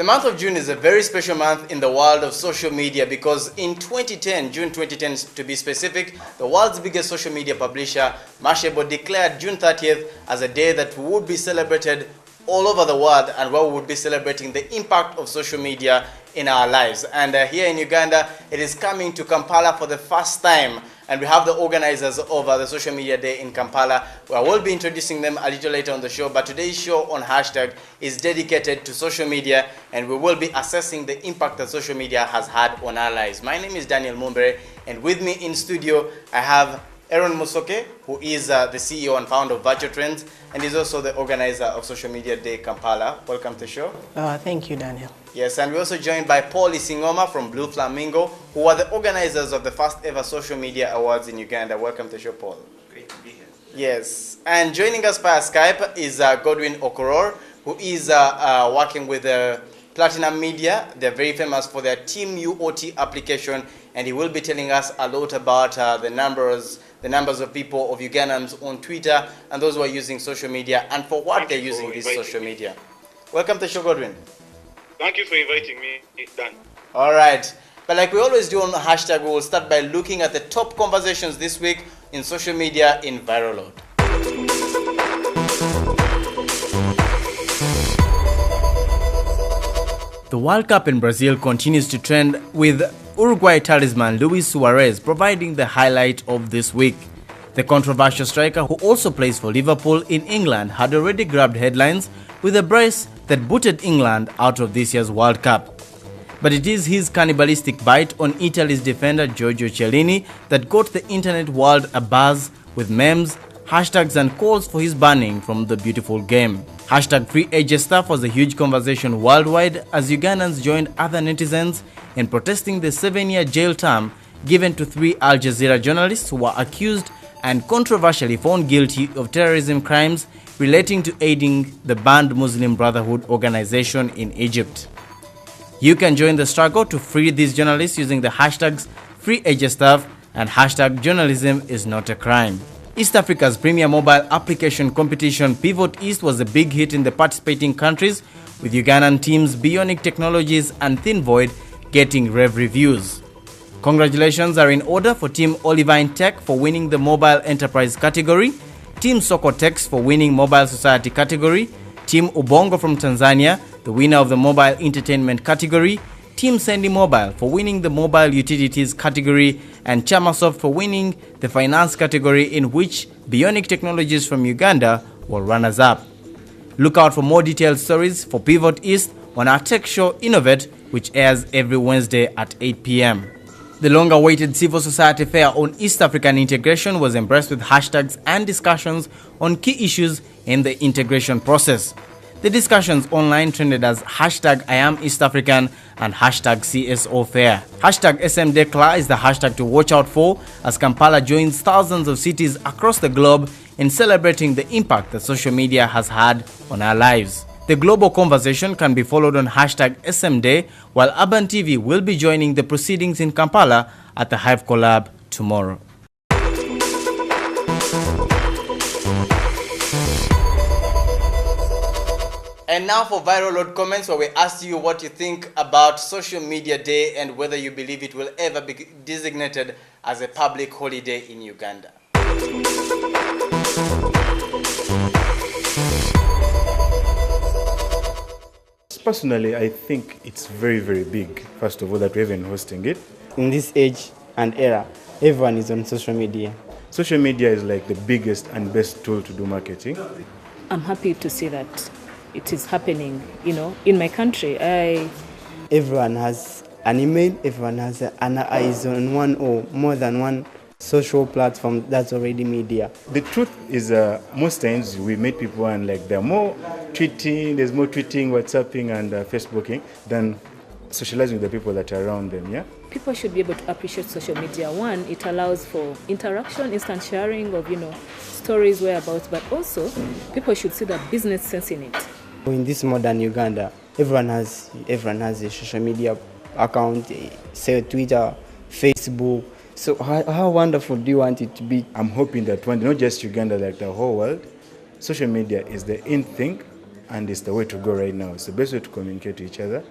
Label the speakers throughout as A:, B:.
A: The month of June is a very special month in the world of social media because in 2010, June 2010 to be specific, the world's biggest social media publisher, Mashable, declared June 30th as a day that would be celebrated all over the world and where we would be celebrating the impact of social media in our lives. And here in Uganda, it is coming to Kampala for the first time. And we have the organizers of the Social Media Day in Kampala. I will be introducing them a little later on the show, but today's show on Hashtag is dedicated to social media, and we will be assessing the impact that social media has had on our lives. My name is Daniel Mumbere, and with me in studio, I have Aaron Musoke, who is the CEO and founder of Virtual Trends, and is also the organizer of Social Media Day Kampala. Welcome to the show.
B: Thank you, Daniel.
A: Yes, and we're also joined by Paul Isingoma from Blue Flamingo, who are the organizers of the first ever Social Media Awards in Uganda. Welcome to the show, Paul.
C: Great to be here.
A: Yes, and joining us via Skype is Godwin Okoror, who is working with Platinum Media. They're very famous for their Team UOT application, and he will be telling us a lot about the numbers of people, of Ugandans on Twitter, and those who are using social media, and for what they're using this social media. Welcome to the show, Godwin.
C: Thank you for inviting me, Dan.
A: All right. But like we always do on Hashtag, we will start by looking at the top conversations this week in social media in Viral Load. The World Cup in Brazil continues to trend, with Uruguay talisman Luis Suarez providing the highlight of this week. The controversial striker, who also plays for Liverpool in England, had already grabbed headlines with a brace that booted England out of this year's World Cup. But it is his cannibalistic bite on Italy's defender Giorgio Chiellini that got the internet world abuzz with memes, hashtags and calls for his banning from the beautiful game. Hashtag Free AJ Stuff was a huge conversation worldwide as Ugandans joined other netizens in protesting the 7-year jail term given to 3 Al Jazeera journalists who were accused and controversially found guilty of terrorism crimes relating to aiding the banned Muslim Brotherhood organization in Egypt. You can join the struggle to free these journalists using the hashtags FreeAJStuff and hashtag Journalism is not a crime. East Africa's premier mobile application competition Pivot East was a big hit in the participating countries, with Ugandan teams Bionic Technologies and Thin Void getting rave reviews. Congratulations are in order for Team Olivine Tech for winning the Mobile Enterprise category, Team Socotex for winning Mobile Society category, Team Ubongo from Tanzania, the winner of the Mobile Entertainment category, Team Sandy Mobile for winning the Mobile Utilities category, and Chamasoft for winning the Finance category, in which Bionic Technologies from Uganda were runners-up. Look out for more detailed stories for Pivot East on our tech show Innovate, which airs every Wednesday at 8 p.m. The long-awaited civil society fair on East African integration was embraced with hashtags and discussions on key issues in the integration process. The discussions online trended as hashtag I am East African and hashtag CSO Fair. Hashtag SMDecla is the hashtag to watch out for as Kampala joins thousands of cities across the globe in celebrating the impact that social media has had on our lives. The global conversation can be followed on hashtag SMDay, while Urban TV will be joining the proceedings in Kampala at the Hive Collab tomorrow. And now for Viral Load comments, where we ask you what you think about Social Media Day and whether you believe it will ever be designated as a public holiday in Uganda.
D: Personally, I think it's very, very big, first of all, that we're even hosting it.
B: In this age and era, everyone is on social media.
D: Social media is like the biggest and best tool to do marketing.
E: I'm happy to see that it is happening, in my country.
B: Everyone has an email, everyone has is on one or more than one social platform that's already media.
D: The truth is, most times we meet people and there's more tweeting, WhatsApping and Facebooking than socializing with the people that are around them, yeah?
E: People should be able to appreciate social media. One, it allows for interaction, instant sharing of, stories, whereabouts, but also people should see the business sense in it.
B: In this modern Uganda, everyone has a social media account, say Twitter, Facebook. So how wonderful do you want it to be?
D: I'm hoping that one day, not just Uganda, like the whole world, social media is the in thing, and it's the way to go right now. It's the best way to communicate to each other.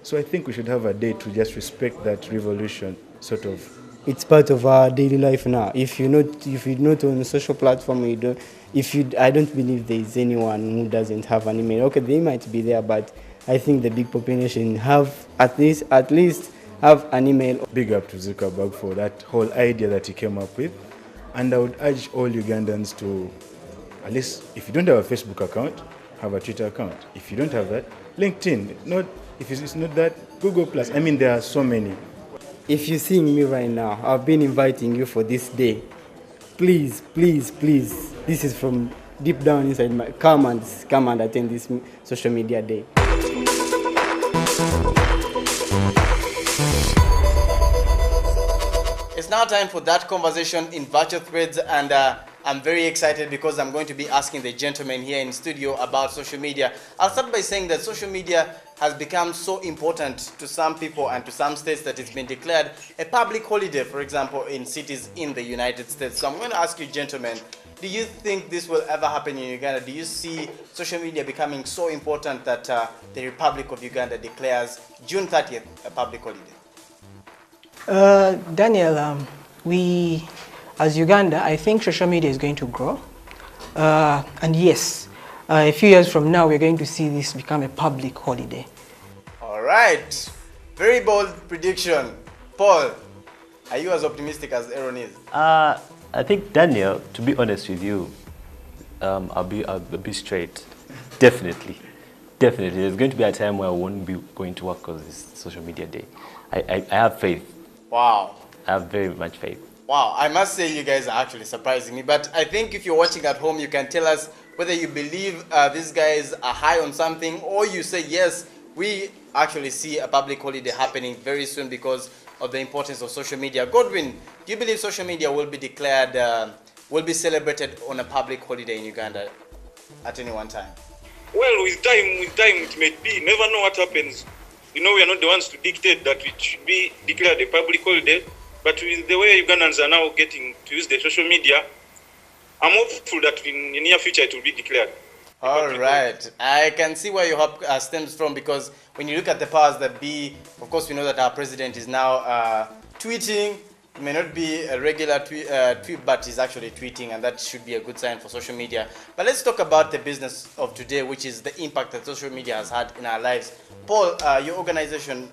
D: So I think we should have a day to just respect that revolution, sort of.
B: It's part of our daily life now. If you're not on a social platform, I don't believe there is anyone who doesn't have an email. Okay, they might be there, but I think the big population have at least have an email.
D: Big up to Zuckerberg for that whole idea that he came up with. And I would urge all Ugandans to, at least if you don't have a Facebook account, have a Twitter account. If you don't have that, LinkedIn. If it's not that, Google+. I mean, there are so many.
B: If you're seeing me right now, I've been inviting you for this day. Please, please, please. This is from deep down inside my. Come and attend this social media day.
A: It's now time for that conversation in virtual threads, and I'm very excited because I'm going to be asking the gentleman here in studio about social media. I'll start by saying that social media has become so important to some people and to some states that it's been declared a public holiday, for example, in cities in the United States. So I'm going to ask you, gentlemen, do you think this will ever happen in Uganda? Do you see social media becoming so important that the Republic of Uganda declares June 30th a public holiday?
F: Daniel, we, as Uganda, I think social media is going to grow. And yes, a few years from now, we're going to see this become a public holiday.
A: All right. Very bold prediction. Paul, are you as optimistic as Aaron is?
G: I think, Daniel, to be honest with you, I'll be straight. Definitely. There's going to be a time where I won't be going to work because it's social media day. I have faith.
A: Wow.
G: I have very much faith.
A: Wow, I must say you guys are actually surprising me. But I think if you're watching at home, you can tell us whether you believe these guys are high on something, or you say, yes, we actually see a public holiday happening very soon because of the importance of social media. Godwin, do you believe social media will be declared, will be celebrated on a public holiday in Uganda at any one time?
C: Well, with time it may be. You never know what happens. You know, we are not the ones to dictate that it should be declared a public holiday. But with the way Ugandans are now getting to use the social media, I'm hopeful that in the near future it will be declared.
A: All right. I can see where your hope stems from, because when you look at the powers that be, of course, we know that our president is now tweeting. It may not be a regular tweet, but he's actually tweeting, and that should be a good sign for social media. But let's talk about the business of today, which is the impact that social media has had in our lives. Paul, your organization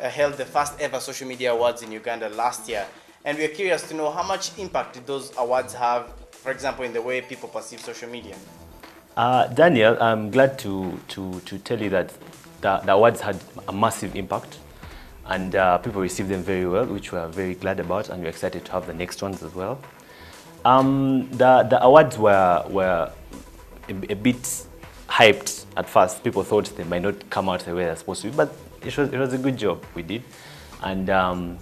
A: held the first ever social media awards in Uganda last year, and we're curious to know how much impact did those awards have, for example, in the way people perceive social media?
G: Daniel, I'm glad to tell you that the awards had a massive impact, and people received them very well, which we're very glad about, and we're excited to have the next ones as well. The awards were a bit hyped at first. People thought they might not come out the way they're supposed to be, but it was a good job we did, and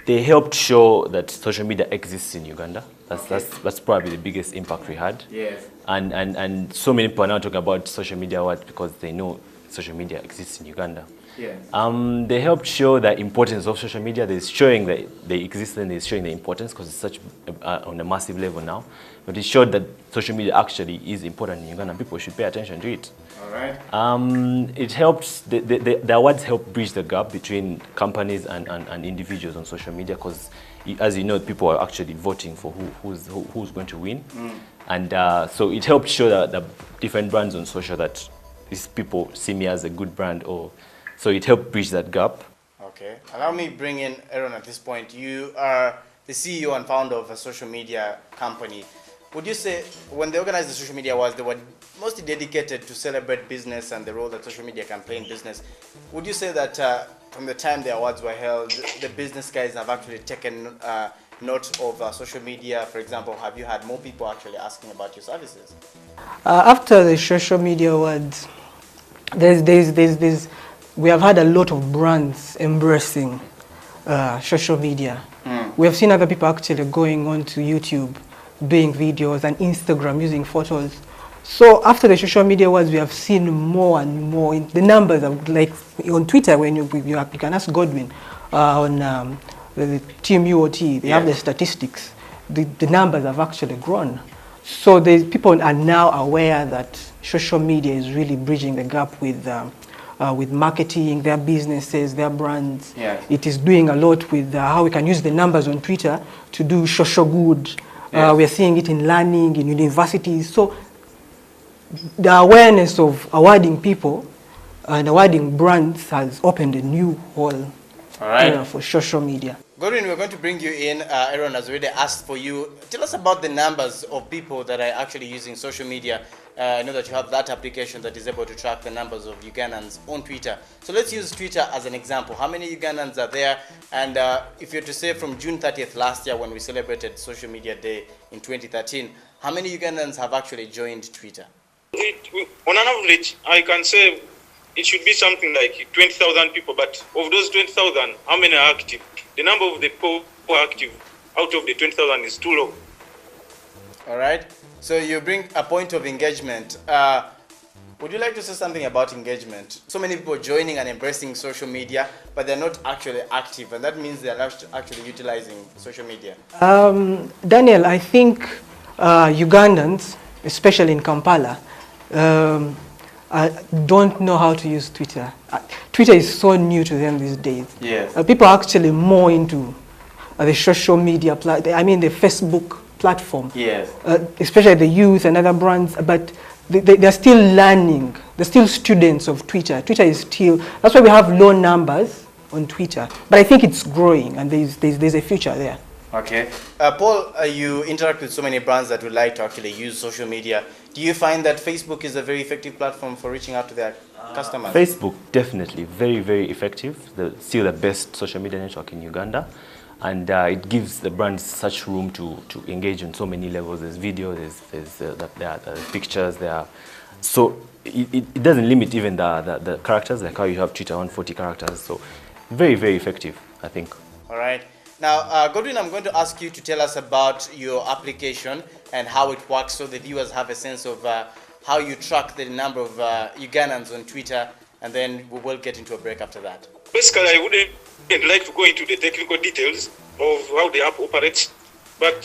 G: they helped show that social media exists in Uganda. That's probably the biggest impact we had.
A: Yes.
G: And so many people are now talking about social media awards because they know social media exists in Uganda.
A: Yes.
G: They helped show the importance of social media. They're showing that they exist, and they're showing the importance because it's such on a massive level now. But it showed that social media actually is important in Uganda, and people should pay attention to it.
A: All right.
G: It helps, the awards help bridge the gap between companies and individuals on social media, because as you know, people are actually voting for who's going to win. And so it helped show that the different brands on social that these people see me as a good brand, so it helped bridge that gap.
A: Okay. Allow me bring in Aaron at this point. You are the CEO and founder of a social media company. Would you say when they organized the social media awards, they were mostly dedicated to celebrate business and the role that social media can play in business? Would you say that from the time the awards were held, the business guys have actually taken note of social media? For example, have you had more people actually asking about your services?
F: After the social media awards, we have had a lot of brands embracing social media. We have seen other people actually going on to YouTube, doing videos, and Instagram, using photos. So after the social media awards, we have seen more and more. The numbers of, like on Twitter, when you can ask Godwin on the Team UOT, they have the statistics. The numbers have actually grown. So people are now aware that social media is really bridging the gap with marketing, their businesses, their brands.
A: Yes.
F: It is doing a lot with how we can use the numbers on Twitter to do social good.
A: Yes.
F: We are seeing it in learning, in universities. So the awareness of awarding people and awarding brands has opened a new hall for social media.
A: Godwin, we're going to bring you in. Aaron has already asked for you. Tell us about the numbers of people that are actually using social media. I know that you have that application that is able to track the numbers of Ugandans on Twitter. So let's use Twitter as an example. How many Ugandans are there? And if you're to say from June 30th last year when we celebrated Social Media Day in 2013, how many Ugandans have actually joined Twitter?
C: On an average, I can say it should be something like 20,000 people, but of those 20,000, how many are active? The number of the people who are active out of the 20,000 is too low.
A: All right. So you bring a point of engagement. Would you like to say something about engagement? So many people joining and embracing social media, but they're not actually active, and that means they're not actually utilizing social media.
F: Daniel, I think Ugandans, especially in Kampala, don't know how to use Twitter. Twitter is so new to them these days.
A: Yes.
F: People are actually more into the social media, the Facebook platform.
A: Yes.
F: Especially the youth and other brands, but they're still learning. They're still students of Twitter. Twitter is still, that's why we have low numbers on Twitter. But I think it's growing and there's a future there.
A: Okay. Paul, you interact with so many brands that would like to actually use social media. Do you find that Facebook is a very effective platform for reaching out to their customers?
G: Facebook, definitely. Very, very effective. Still the best social media network in Uganda. And it gives the brands such room to engage on so many levels. There's video, there are pictures, so it doesn't limit even the characters, like how you have Twitter 140 characters. So very, very effective, I think.
A: All right. Now, Godwin, I'm going to ask you to tell us about your application and how it works so the viewers have a sense of how you track the number of Ugandans on Twitter, and then we will get into a break after that.
C: Basically, I wouldn't like to go into the technical details of how the app operates, but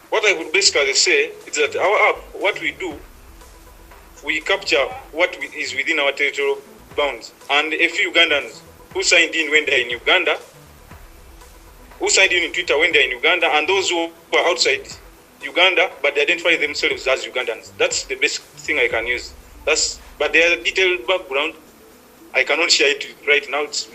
C: what I would basically say is that our app, what we do, we capture what is within our territorial bounds. And a few Ugandans who signed in when they're in Uganda, who signed in Twitter when they're in Uganda, and those who are outside Uganda, but they identify themselves as Ugandans. That's the best thing I can use. But their detailed background, I cannot share it right now. It's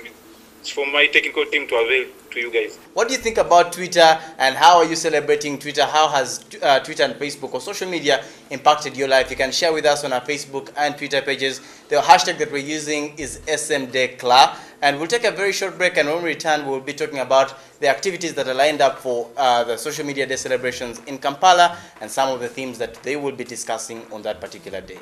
C: for my technical team to avail to you guys.
A: What do you think about Twitter, and how are you celebrating Twitter? How has Twitter and Facebook or social media impacted your life? You can share with us on our Facebook and Twitter pages. The hashtag that we're using is SMDekla. And we'll take a very short break, and when we return, we'll be talking about the activities that are lined up for the Social Media Day celebrations in Kampala and some of the themes that they will be discussing on that particular day.